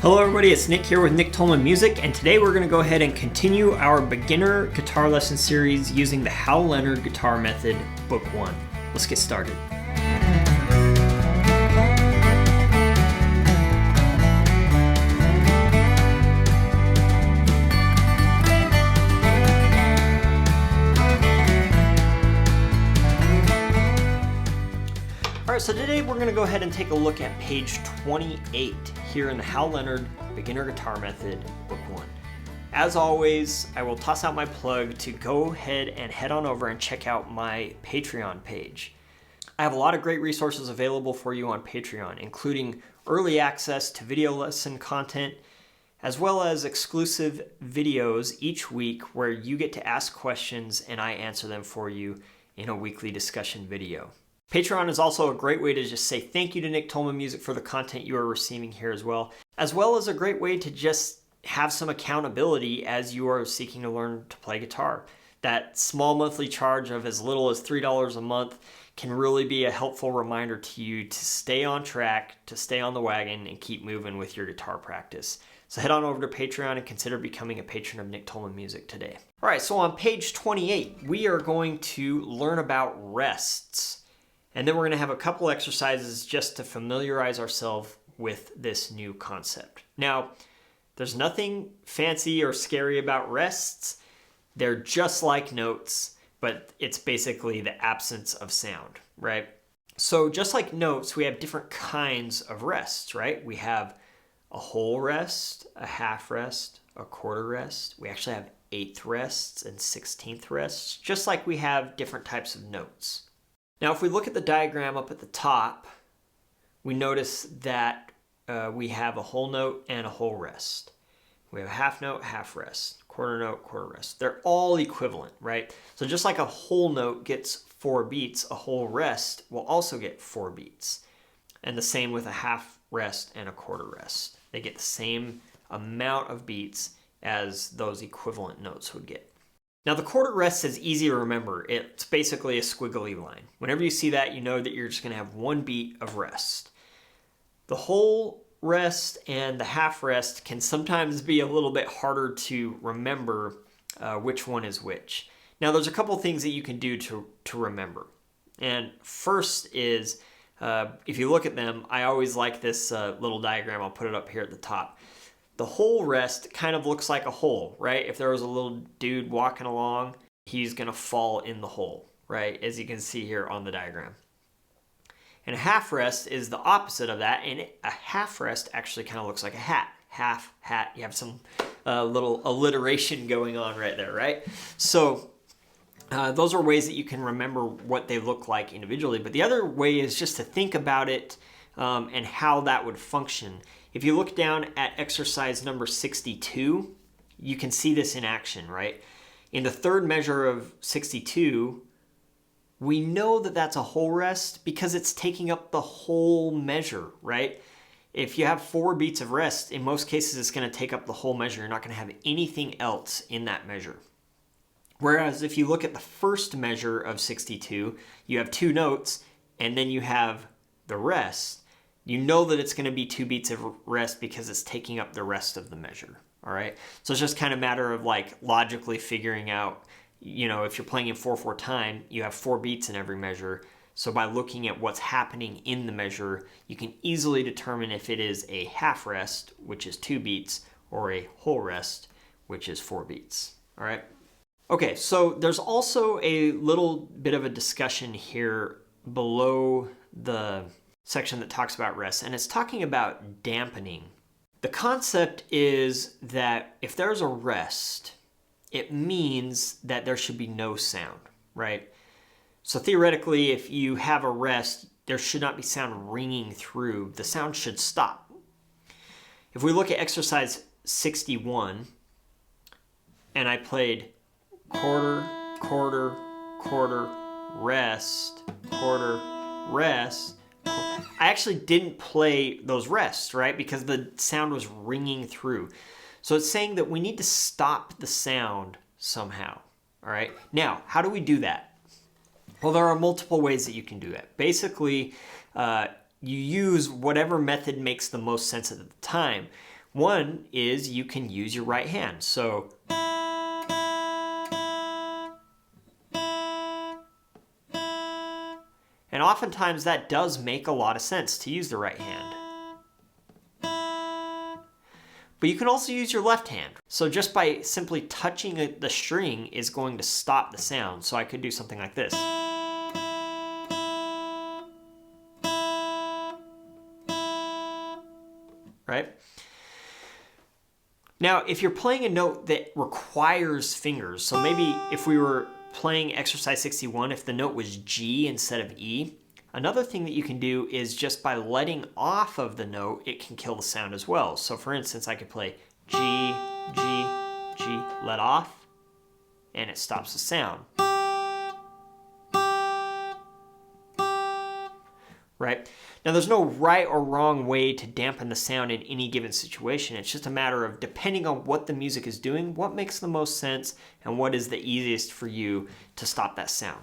Hello everybody, it's Nick here with Nick Tolman Music, and today we're going to go ahead and continue our beginner guitar lesson series using the Hal Leonard Guitar Method, Book 1. Let's get started. Alright, so today we're going to go ahead and take a look at page 28 here in the Hal Leonard Beginner Guitar Method, Book 1. As always, I will toss out my plug to go ahead and head on over and check out my Patreon page. I have a lot of great resources available for you on Patreon, including early access to video lesson content, as well as exclusive videos each week where you get to ask questions and I answer them for you in a weekly discussion video. Patreon is also a great way to just say thank you to Nick Tolman Music for the content you are receiving here as well as a great way to just have some accountability as you are seeking to learn to play guitar. That small monthly charge of as little as $3 a month can really be a helpful reminder to you to stay on track, to stay on the wagon, and keep moving with your guitar practice. So head on over to Patreon and consider becoming a patron of Nick Tolman Music today. All right, so on page 28, we are going to learn about rests. And then we're going to have a couple exercises just to familiarize ourselves with this new concept. Now, there's nothing fancy or scary about rests. They're just like notes, but it's basically the absence of sound, right? So just like notes, we have different kinds of rests, right? We have a whole rest, a half rest, a quarter rest. We actually have eighth rests and 16th rests, just like we have different types of notes. Now, if we look at the diagram up at the top, we notice that we have a whole note and a whole rest. We have a half note, half rest, quarter note, quarter rest. They're all equivalent, right? So just like a whole note gets 4 beats, a whole rest will also get 4 beats. And the same with a half rest and a quarter rest. They get the same amount of beats as those equivalent notes would get. Now the quarter rest is easy to remember. It's basically a squiggly line. Whenever you see that, you know that you're just going to have 1 beat of rest. The whole rest and the half rest can sometimes be a little bit harder to remember which one is which. Now there's a couple things that you can do to remember. And first is, if you look at them, I always like this little diagram. I'll put it up here at the top. The whole rest kind of looks like a hole, right? If there was a little dude walking along, he's going to fall in the hole, right? As you can see here on the diagram. And a half rest is the opposite of that, and a half rest actually kind of looks like a hat. Half, hat, you have some little alliteration going on right there, right? So those are ways that you can remember what they look like individually, but the other way is just to think about it and how that would function. If you look down at exercise number 62, you can see this in action, right? In the third measure of 62, we know that that's a whole rest because it's taking up the whole measure, right? If you have 4 beats of rest, in most cases it's going to take up the whole measure. You're not going to have anything else in that measure. Whereas if you look at the first measure of 62, you have 2 notes and then you have the rest. You know that it's going to be 2 beats of rest because it's taking up the rest of the measure, all right? So it's just kind of a matter of like logically figuring out, you know, if you're playing in 4/4 time, you have 4 beats in every measure. So by looking at what's happening in the measure, you can easily determine if it is a half rest, which is 2 beats, or a whole rest, which is 4 beats, all right? Okay, so there's also a little bit of a discussion here below the section that talks about rest, and it's talking about dampening. The concept is that if there's a rest, it means that there should be no sound, right? So theoretically, if you have a rest, there should not be sound ringing through. The sound should stop. If we look at exercise 61, and I played quarter, quarter, quarter, rest, quarter, rest, I actually didn't play those rests, right? Because the sound was ringing through. So it's saying that we need to stop the sound somehow, all right? Now, how do we do that? Well, there are multiple ways that you can do that. Basically, you use whatever method makes the most sense at the time. One is you can use your right hand. So and oftentimes that does make a lot of sense to use the right hand. But you can also use your left hand. So just by simply touching the string is going to stop the sound. So I could do something like this. Right? Now, if you're playing a note that requires fingers, so maybe if we were playing exercise 61, if the note was G instead of E, another thing that you can do is just by letting off of the note, it can kill the sound as well. So for instance, I could play G, G, G, let off, and it stops the sound. Right? Now there's no right or wrong way to dampen the sound in any given situation. It's just a matter of, depending on what the music is doing, what makes the most sense and what is the easiest for you to stop that sound.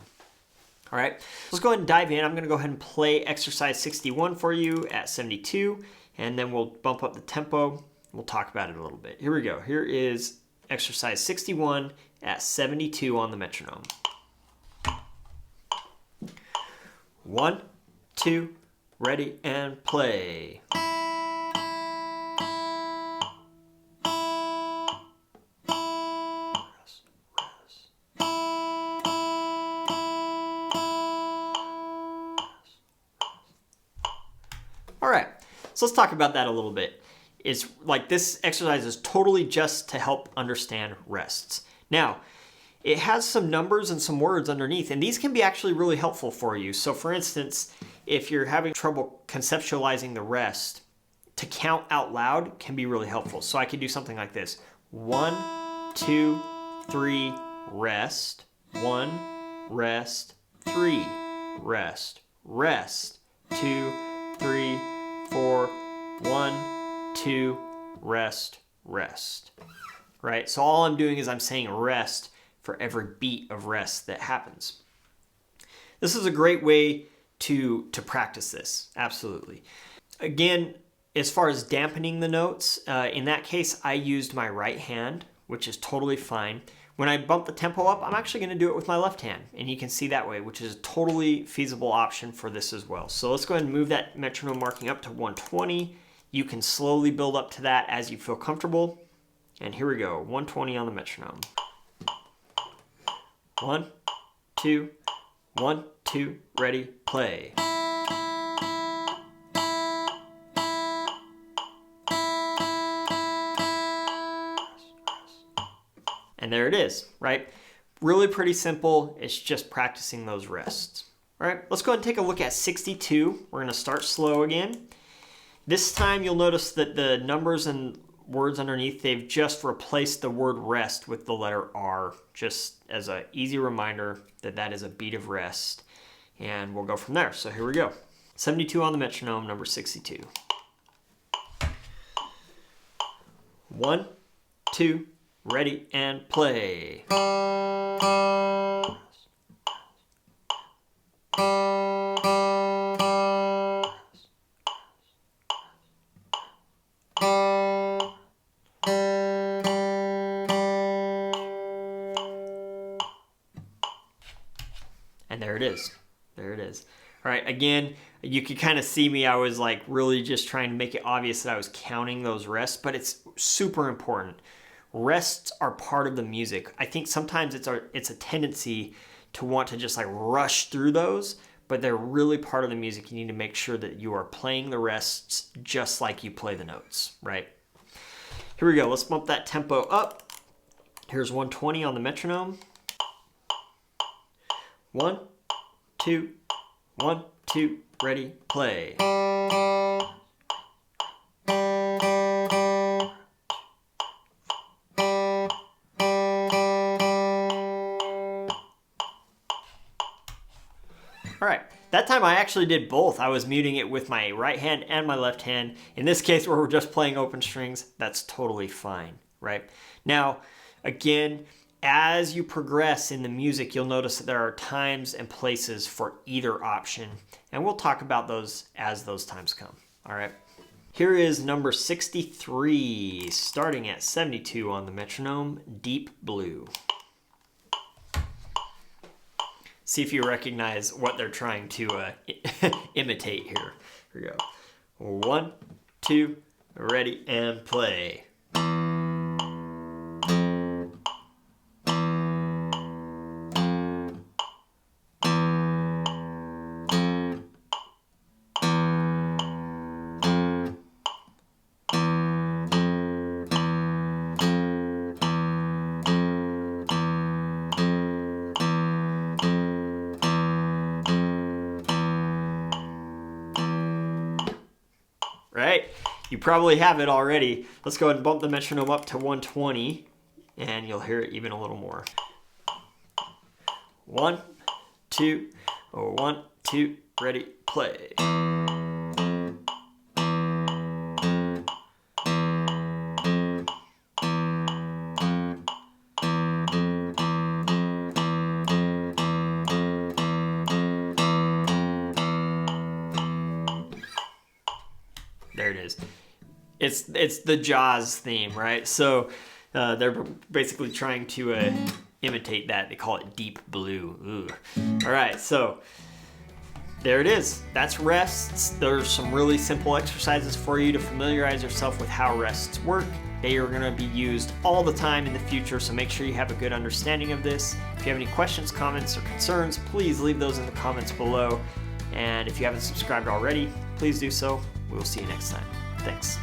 All right, let's go ahead and dive in. I'm gonna go ahead and play exercise 61 for you at 72, and then we'll bump up the tempo. We'll talk about it a little bit. Here we go. Here is exercise 61 at 72 on the metronome. 1, 2, ready, and play. All right, so let's talk about that a little bit. It's like this exercise is totally just to help understand rests. Now, it has some numbers and some words underneath, and these can be actually really helpful for you. So for instance, if you're having trouble conceptualizing the rest, to count out loud can be really helpful. So I could do something like this. 1, 2, 3, rest. 1, rest, 3, rest, rest. 2, 3, 4, 1, 2, rest, rest. Right? So all I'm doing is I'm saying rest for every beat of rest that happens. This is a great way to practice this, absolutely. Again, as far as dampening the notes, in that case, I used my right hand, which is totally fine. When I bump the tempo up, I'm actually gonna do it with my left hand, and you can see that way, which is a totally feasible option for this as well. So let's go ahead and move that metronome marking up to 120. You can slowly build up to that as you feel comfortable. And here we go, 120 on the metronome. 1, 2, 1, 2, ready, play. And there it is, right? Really pretty simple. It's just practicing those rests. All right, let's go ahead and take a look at 62. We're gonna start slow again. This time you'll notice that the numbers and words underneath, they've just replaced the word rest with the letter R, just as an easy reminder that that is a beat of rest. And we'll go from there. So here we go. 72 on the metronome, number 62. 1, 2, ready, and play. And there it is. There it is. All right, again, you could kind of see me. I was like really just trying to make it obvious that I was counting those rests, but it's super important. Rests are part of the music. I think sometimes it's a tendency to want to just like rush through those, but they're really part of the music. You need to make sure that you are playing the rests just like you play the notes, right? Here we go. Let's bump that tempo up. Here's 120 on the metronome. 1, 2, 1, 2, ready, play. All right, that time I actually did both. I was muting it with my right hand and my left hand. In this case where we're just playing open strings, that's totally fine, right? Now, again, as you progress in the music, you'll notice that there are times and places for either option, and we'll talk about those as those times come, all right? Here is number 63, starting at 72 on the metronome, Deep Blue. See if you recognize what they're trying to imitate here. Here we go. 1, 2, ready, and play. Right? You probably have it already. Let's go ahead and bump the metronome up to 120, and you'll hear it even a little more. 1, 2, 1, 2, ready, play. There it is. It's the Jaws theme, right? So they're basically trying to imitate that. They call it Deep Blue. Ooh. All right, so there it is. That's rests. There's some really simple exercises for you to familiarize yourself with how rests work. They are going to be used all the time in the future, so make sure you have a good understanding of this. If you have any questions, comments, or concerns, please leave those in the comments below. And if you haven't subscribed already, please do so. We will see you next time. Thanks.